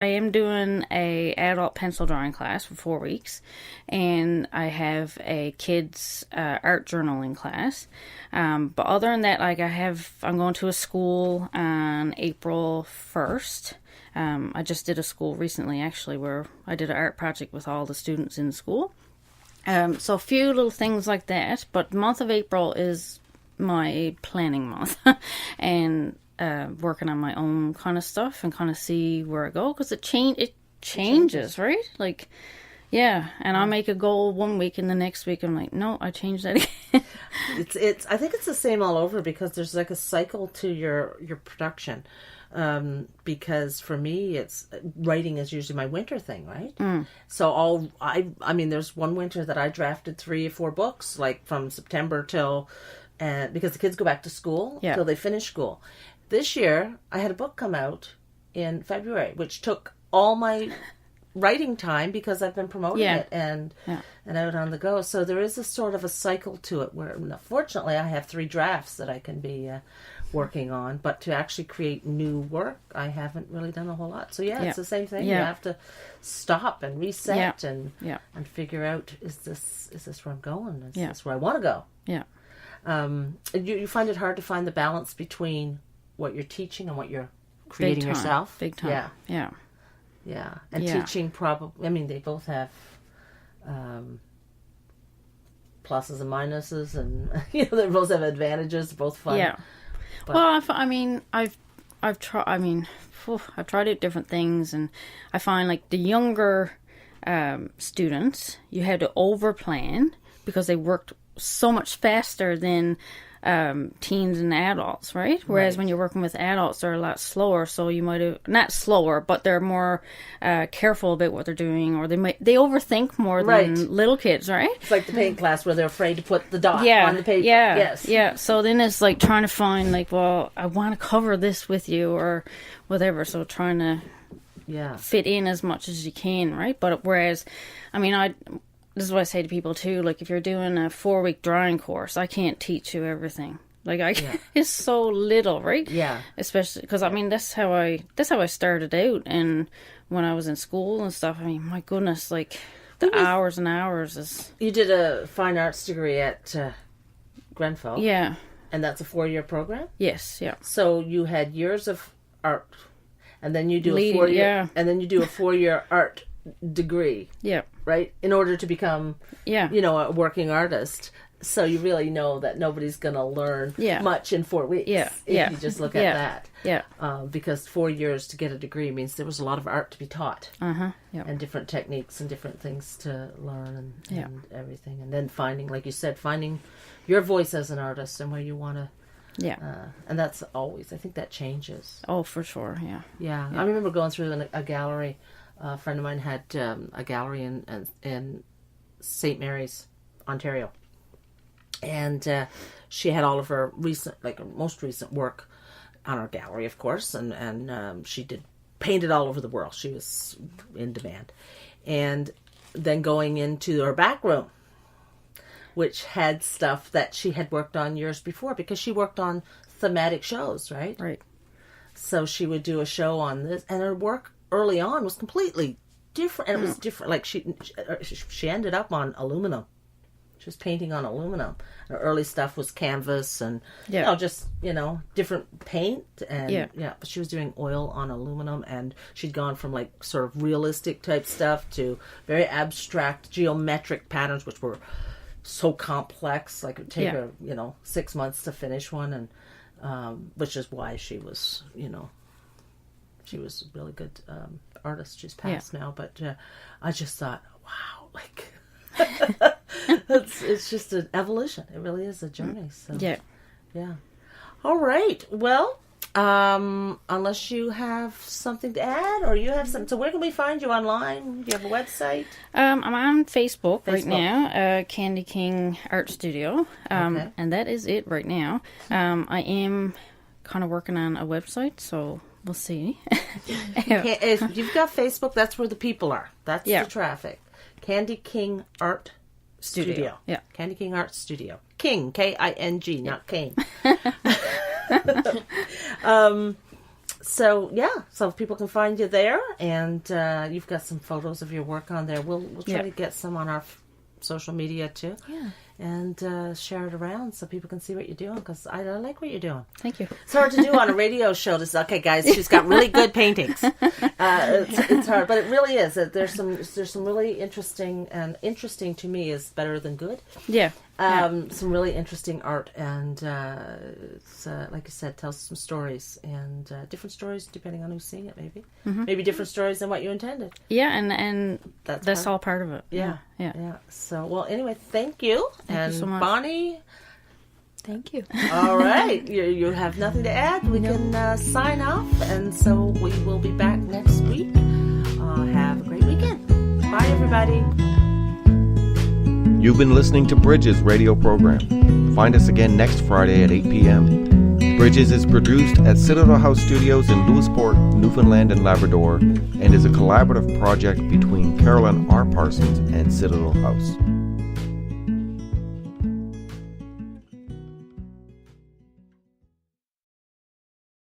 I am doing a adult pencil drawing class for 4 weeks, and I have a kids art journaling class. But other than that, like I'm going to a school on April 1st. I just did a school recently, actually, where I did an art project with all the students in the school. So a few little things like that, but the month of April is my planning month, and working on my own kind of stuff and kind of see where I go, because it changes, right? Like, yeah, and I'll make a goal one week and the next week I'm like, no, I changed that again. It's I think it's the same all over, because there's like a cycle to your production. Because for me, it's writing is usually my winter thing, right? So I mean, there's one winter that I drafted 3 or 4 books, like from September till, because the kids go back to school till they finish school. This year, I had a book come out in February, which took all my writing time because I've been promoting it and out on the go. So there is a sort of a cycle to it where, fortunately, I have 3 drafts that I can be working on. But to actually create new work, I haven't really done a whole lot. So it's the same thing. You have to stop and reset and figure out, is this where I'm going? Is this where I want to go? Yeah. You find it hard to find the balance between what you're teaching and what you're creating yourself? Big time. Yeah. And teaching probably, I mean, they both have pluses and minuses, and they both have advantages. They're both fun. Yeah. But, well, I've tried. I mean, I've tried out different things, and I find like the younger students, you had to overplan because they worked so much faster than teens and adults, right? Whereas when you're working with adults, they're a lot slower, so you might have, not slower, but they're more careful about what they're doing, or they overthink more than little kids, right? It's like the paint class where they're afraid to put the dot on the paper. Yeah. So then it's like trying to find, like, well, I want to cover this with you or whatever, so trying to fit in as much as you can, right? But whereas, I mean, this is what I say to people too. Like, if you're doing a 4-week drawing course, I can't teach you everything. Like, it's so little, right? Yeah. Especially because I mean, that's how I started out, and when I was in school and stuff. I mean, my goodness, like the hours and hours is. You did a fine arts degree at Grenfell. Yeah. And that's a 4-year program. Yes. Yeah. So you had years of art, and then you do a 4-year, and then you do a 4-year art degree. Yeah. Right? In order to become, a working artist. So you really know that nobody's going to learn much in 4 weeks. If you just look at that. Yeah. Because 4 years to get a degree means there was a lot of art to be taught. Uh-huh. Yeah. And different techniques and different things to learn and everything. And then finding, like you said, finding your voice as an artist and where you want to. Yeah. And that's always, I think that changes. Oh, for sure. Yeah. Yeah. I remember going through a gallery. A friend of mine had a gallery in St. Mary's, Ontario, and she had all of her most recent work on our gallery, of course, and she painted all over the world. She was in demand, and then going into her back room, which had stuff that she had worked on years before, because she worked on thematic shows, right? Right. So she would do a show on this, and her work early on was completely different, and it was different. Like she ended up on aluminum. She was painting on aluminum. Her early stuff was canvas and different paint, and but she was doing oil on aluminum, and she'd gone from like sort of realistic type stuff to very abstract geometric patterns, which were so complex. Like it would take her 6 months to finish one, and which is why she was she was a really good artist. She's passed now, but I just thought, wow, like it's just an evolution. It really is a journey. So yeah. All right. Well, unless you have something to add, or you have something. So where can we find you online? Do you have a website? I'm on Facebook right now. Candi King Art Studio, and that is it right now. I am kind of working on a website, so. We'll see. If you've got Facebook, that's where the people are. That's the traffic. Candi King Art Studio. Yeah. Candi King Art Studio. King, King, not Kane. So people can find you there, and you've got some photos of your work on there. We'll try to get some on our social media too, and share it around so people can see what you're doing, because I like what you're doing. Thank you. It's hard to do on a radio show. Okay, guys, she's got really good paintings. It's hard, but it really is. There's some really interesting, and interesting to me is better than good. Yeah. Some really interesting art, and it's, like I said, tells some stories, and different stories depending on who's seeing it. Maybe different stories than what you intended. Yeah, and that's all part of it. Yeah. So, well, anyway, thank you. Thank you so much. Bonnie. Thank you. All right. You have nothing to add. We can sign off. And so we will be back next week. Have a great weekend. Bye, everybody. You've been listening to Bridges radio program. Find us again next Friday at 8 p.m. Bridges is produced at Citadel House Studios in Lewisport, Newfoundland and Labrador, and is a collaborative project between Carolyn R. Parsons and Citadel House.